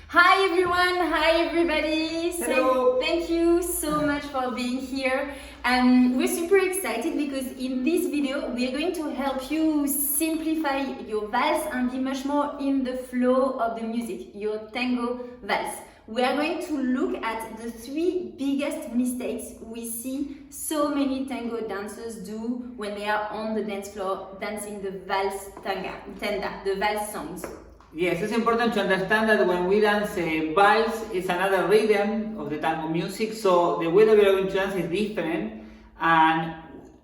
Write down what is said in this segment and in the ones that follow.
Hi everyone, hi everybody. Hello. So thank you so much for being here. We're super excited because in this video we are going to help you simplify your vals and be much more in the flow of the music, your tango vals. We are going to look at the 3 biggest mistakes we see so many tango dancers do when they are on the dance floor dancing the vals tanda, the vals songs. Yes, it's important to understand that when we dance vals, it's another rhythm of the tango music, so the way that we are going to dance is different, and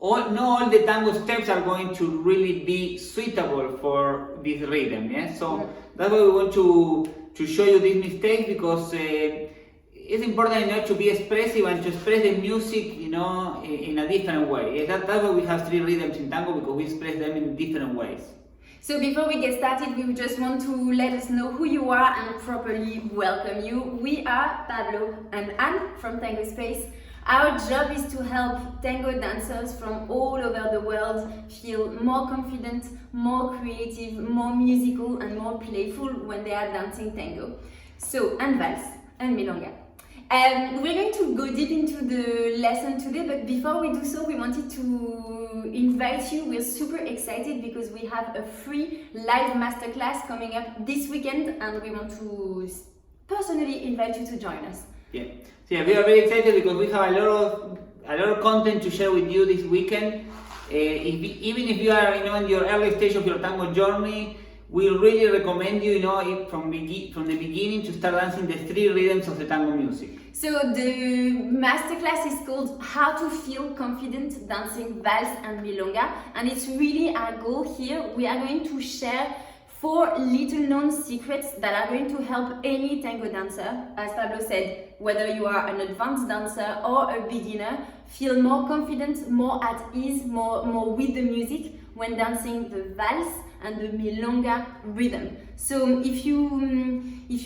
not all the tango steps are going to really be suitable for this rhythm. Yes, so that's why we want to show you this mistake because it's important, to be expressive and to express the music, in a different way. Yes, that's why we have 3 rhythms in tango, because we express them in different ways. So before we get started, we just want to let us know who you are and properly welcome you. We are Pablo and Anne from Tango Space. Our job is to help tango dancers from all over the world feel more confident, more creative, more musical and more playful when they are dancing tango. So, and vals and milonga. We're going to go deep into the lesson today, but before we do so, we wanted to invite you. We're super excited because we have a free live masterclass coming up this weekend, and we want to personally invite you to join us. Yeah, so we are very excited because we have a lot of content to share with you this weekend. Even if you are, in your early stage of your tango journey, we really recommend you, from the beginning to start dancing the 3 rhythms of the tango music. So the masterclass is called How to Feel Confident Dancing Vals and Milonga, and it's really our goal here. We are going to share 4 little known secrets that are going to help any tango dancer, as Pablo said, whether you are an advanced dancer or a beginner, feel more confident, more at ease, more with the music when dancing the vals and the milonga rhythm. So if you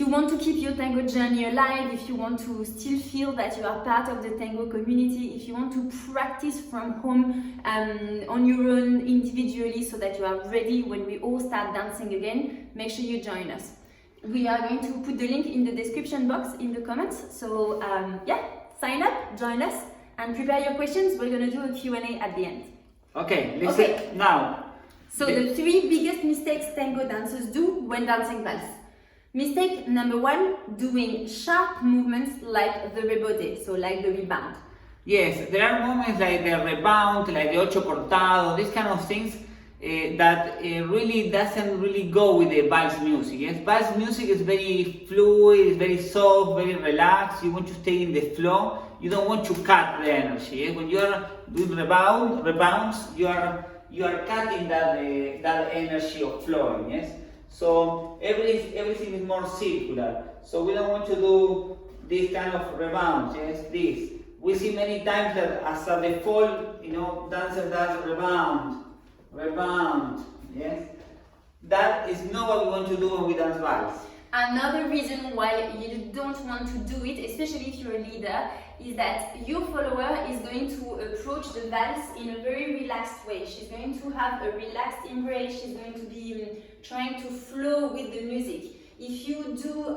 want to keep your tango journey alive, if you want to still feel that you are part of the tango community, if you want to practice from home on your own individually so that you are ready when we all start dancing again, make sure you join us. We are going to put the link in the description box in the comments. So sign up, join us, and prepare your questions. We're going to do a Q&A at the end. Okay, listen now. So the 3 biggest mistakes tango dancers do when dancing vals. Mistake number 1, doing sharp movements like the rebote, so like the rebound. Yes, there are moments like the rebound, like the ocho cortado, these kind of things that really doesn't really go with the vals music. Yes, vals music is very fluid, it's very soft, very relaxed. You want to stay in the flow. You don't want to cut the energy. Yes? When you are doing rebounds, you are cutting that energy of flowing. Yes. So everything is more circular. So we don't want to do this kind of rebounds. Yes, this. We see many times that as a default, dancers does rebound. Yes. That is not what we want to do when we dance vals. Another reason why you don't want to do it, especially if you're a leader, is that your follower is going to approach the vals in a very relaxed way. She's going to have a relaxed embrace, she's going to be trying to flow with the music. If you do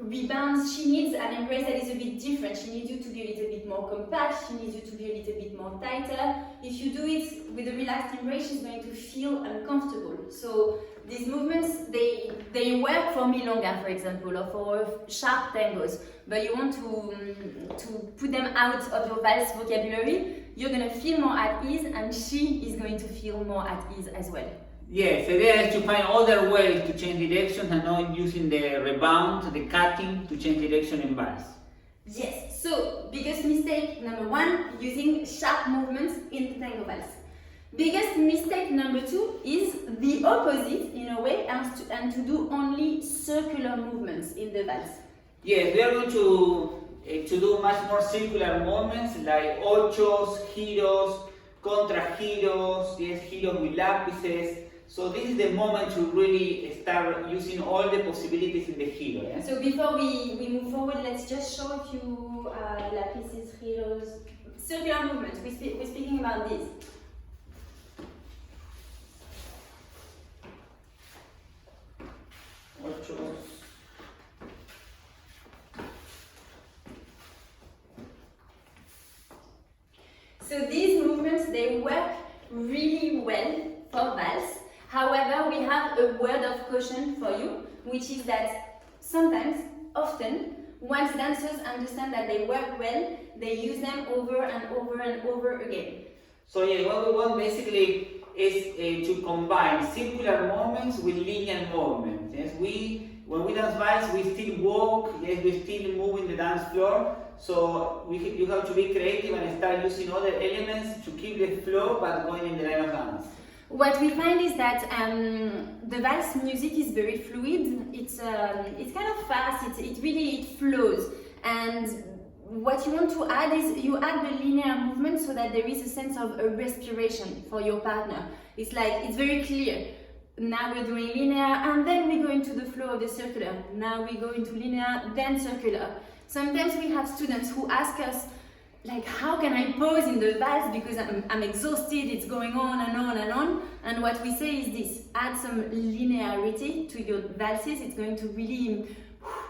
rebounds, she needs an embrace that is a bit different. She needs you to be a little bit more compact, she needs you to be a little bit more tighter. If you do it with a relaxed embrace, she's going to feel uncomfortable. So these movements, they work for milonga, for example, or for sharp tangos, but you want to put them out of your vals vocabulary. You're going to feel more at ease, and she is going to feel more at ease as well. Yes, the idea is to find other ways to change direction and not using the rebound, the cutting to change direction in vals. Yes, so biggest mistake number 1, using sharp movements in the tango vals. Biggest mistake number 2 is the opposite in a way, and to do only circular movements in the vals. Yes, we are going to do much more circular movements like ochos, giros, contra giros, yes, giros with lapices. So this is the moment to really start using all the possibilities in the giro. Yeah? So before we move forward, let's just show a few lapices, giros, circular movements. We're speaking about this. Ochos, So these movements, they work really well for vals. However, we have a word of caution for you, which is that sometimes, often, once dancers understand that they work well, they use them over and over and over again. So yeah, what we want basically is to combine circular movements with linear movements. Yes, when we dance vals, we still walk. Yes, we still move in the dance floor. So you have to be creative and start using other elements to keep the flow, but going in the line of dance. What we find is that the vals music is very fluid. It's kind of fast. It really flows. And what you want to add is you add the linear movement so that there is a sense of a respiration for your partner. It's very clear. Now we're doing linear and then we go into the flow of the circular. Now we go into linear, then circular. Sometimes we have students who ask us, like, how can I pause in the vals because I'm exhausted, it's going on and on and on. And what we say is this: add some linearity to your valses. It's going to really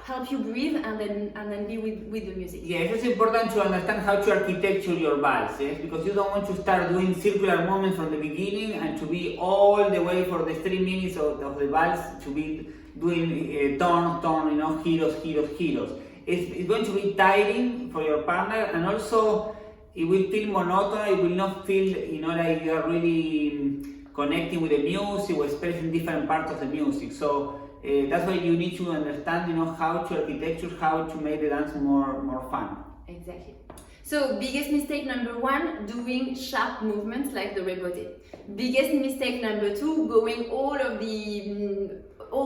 help you breathe and then be with the music. Yes, it's important to understand how to architecture your vals, yes? Because you don't want to start doing circular movements from the beginning and to be all the way for the 3 minutes of the vals to be doing turn, giros. It's going to be tiring for your partner, and also it will feel monotonous. It will not feel, like you are really connecting with the music or expressing different parts of the music. So that's why you need to understand, how to architecture, how to make the dance more fun. Exactly. So biggest mistake number 1, doing sharp movements like the rebote. Biggest mistake number 2, going all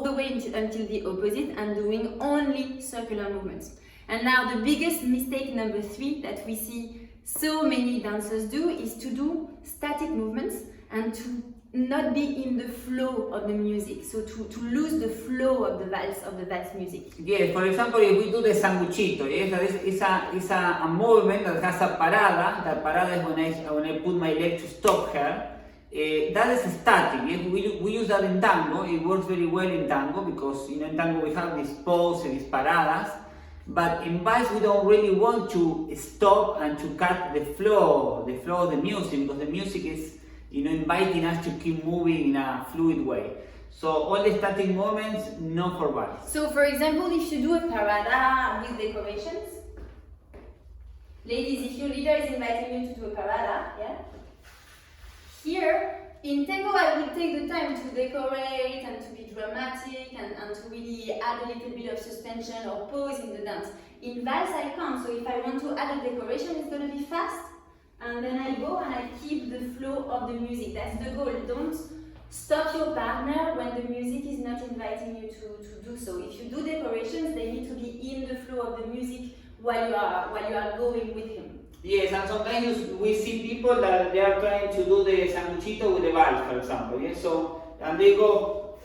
the way until the opposite and doing only circular movements. And now the biggest mistake number 3 that we see so many dancers do is to do static movements and to not be in the flow of the music, so to lose the flow of the vals music. Yes, for example, if we do the sanguchito, yes, it's a movement that has a parada. That parada is when I put my leg to stop her. That is static. Yes? We use that in tango. It works very well in tango because in tango we have this pose and these paradas. But in vals we don't really want to stop and to cut the flow of the music, because the music is inviting us to keep moving in a fluid way. So all the static movements, not for vals. So for example, if you do a parada with decorations, ladies, if your leader is inviting you to do a parada, yeah? Here, in tango, I will take the time to decorate and to be dramatic and to really add a little bit of suspension or pose in the dance. In vals, I can't, so if I want to add a decoration, it's going to be fast. And then I go and I keep the flow of the music. That's the goal. Don't stop your partner when the music is not inviting you to do so. If you do decorations, they need to be in the flow of the music while you are going with him. Yes, and sometimes we see people that they are trying to do the sanguchito with the vals, for example. Yes, so and they go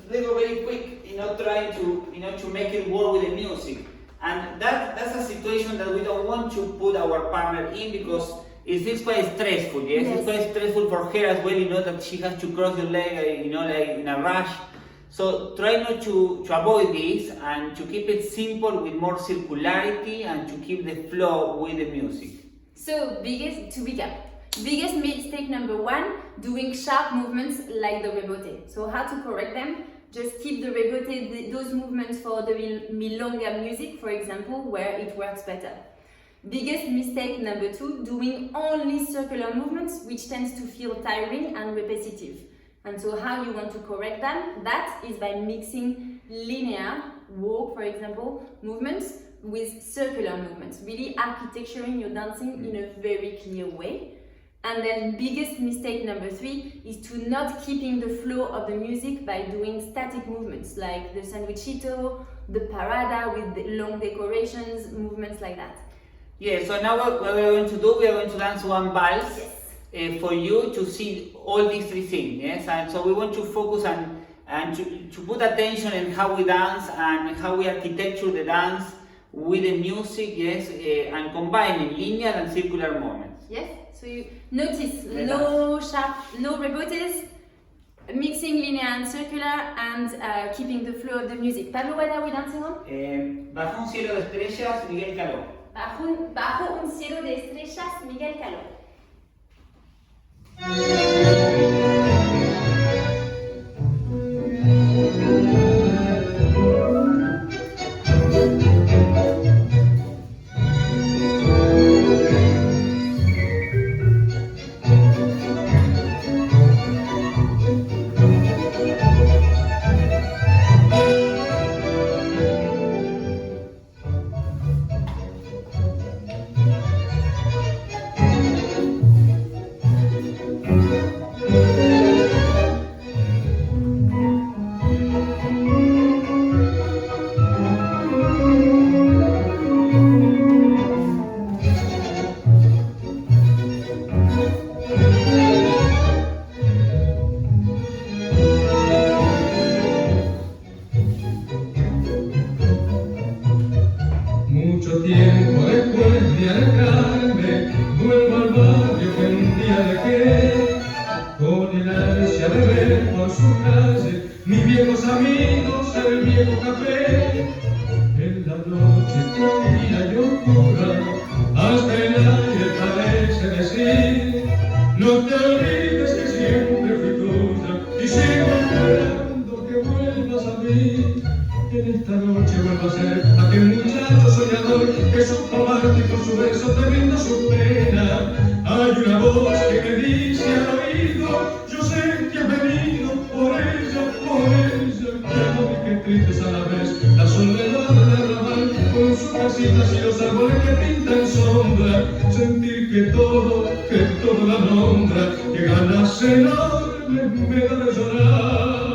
very quick, trying to make it work with the music. And that's a situation that we don't want to put our partner in, because it's quite stressful, yes? It's quite stressful for her as well, that she has to cross the leg, like in a rush. So try not to avoid this and to keep it simple with more circularity and to keep the flow with the music. So to recap, biggest mistake number 1, doing sharp movements like the rebote. So how to correct them? Just keep the rebote, those movements for the Milonga music, for example, where it works better. Biggest mistake number 2, doing only circular movements, which tends to feel tiring and repetitive. And so how you want to correct them? That is by mixing linear, walk, for example, movements with circular movements, really architecturing your dancing in a very clear way. And then biggest mistake number 3 is to not keeping the flow of the music by doing static movements like the sanguchito, the parada with the long decorations, movements like that. Yeah, so now what we're going to do, we are going to dance one vals for you to see all these 3 things, yes? And so we want to focus and to put attention in how we dance and how we architecture the dance with the music, yes, and combining linear and circular movements. Yes, so you notice no rebotes, mixing linear and circular, and keeping the flow of the music. Pablo, what are we dancing on? Bajo un cielo de estrellas, Miguel Caló. Bajo un cielo de estrellas, Miguel Caló. Mucho tiempo después de alejarme, vuelvo al barrio que un día dejé, con el ansia de ver por su calle mis viejos amigos, el viejo café. En la noche fría y oscura, hasta el aire parece decir: no te olvides que siempre fui tuya y sigo esperando que vuelvas a mí. En esta noche vuelvo a ser aquel muchacho soñador que supo amarte y con su beso te brinda su pena. Hay una voz que me dice al oído: yo sé que has venido por ella, por ella. Llámame, qué triste es a la vez la soledad del arrabal, con sus casitas y los árboles que pintan sombra. Sentir que todo la nombra, que ganas enormes me da de llorar.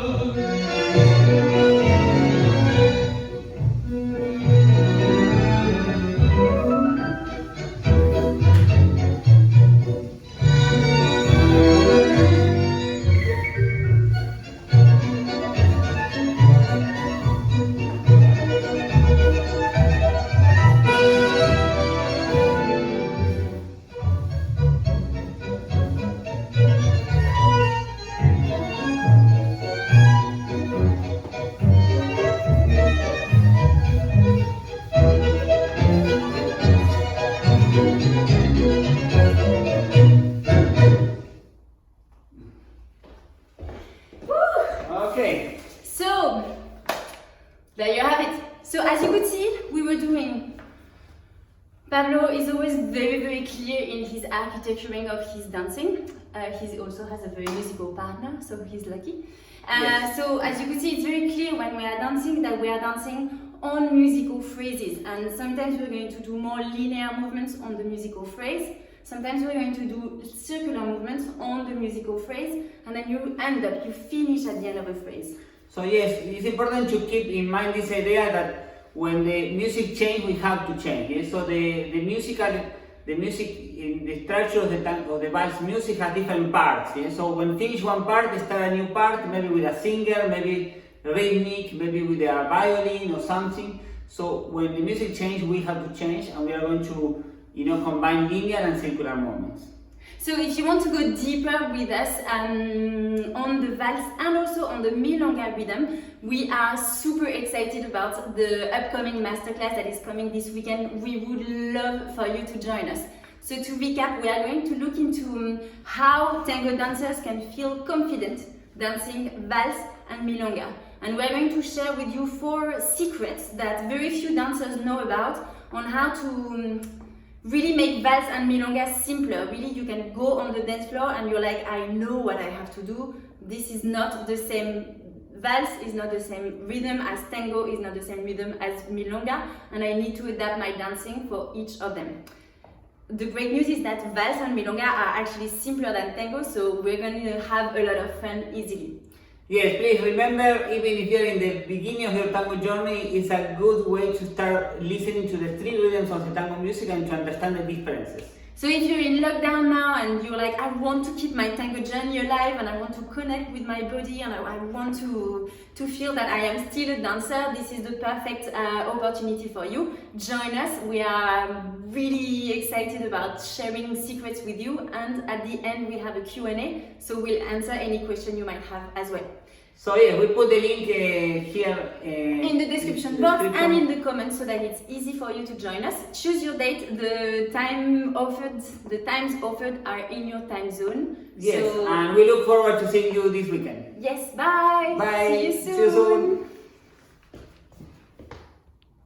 Okay. So, there you have it. So as you could see, we were doing, Pablo is always very, very clear in his architecturing of his dancing. He also has a very musical partner, so he's lucky. Yes. So as you could see, it's very clear when we are dancing that we are dancing on musical phrases, and sometimes we're going to do more linear movements on the musical phrase. Sometimes we're going to do circular movements on the musical phrase, and then you finish at the end of a phrase. So yes, it's important to keep in mind this idea that when the music change, we have to change. Yes? So the music in the structure of the tango, the vals music has different parts. Yes? So when finish one part, start a new part, maybe with a singer, maybe rhythmic, maybe with a violin or something. So when the music change, we have to change, and we are going to combine linear and circular movements. So if you want to go deeper with us on the vals and also on the Milonga rhythm, we are super excited about the upcoming masterclass that is coming this weekend. We would love for you to join us. So to recap, we are going to look into how tango dancers can feel confident dancing vals and Milonga. And we are going to share with you 4 secrets that very few dancers know about on how to really make vals and milonga simpler. Really, you can go on the dance floor and you're like, I know what I have to do. This is not the same, vals is not the same rhythm as tango, is not the same rhythm as milonga, and I need to adapt my dancing for each of them. The great news is that vals and milonga are actually simpler than tango, so we're going to have a lot of fun easily. Yes, please remember, even if you're in the beginning of your tango journey, it's a good way to start listening to the 3 rhythms of the tango music and to understand the differences. So if you're in lockdown now and you're like, I want to keep my tango journey alive and I want to connect with my body and I want to feel that I am still a dancer, this is the perfect opportunity for you. Join us. We are really excited about sharing secrets with you, and at the end we have a Q&A, so we'll answer any question you might have as well. So yeah, we put the link here in the description box and in the comments so that it's easy for you to join us. Choose your date. The times offered are in your time zone. Yes, so, and we look forward to seeing you this weekend. Yes, bye. Bye. See you soon. See you soon.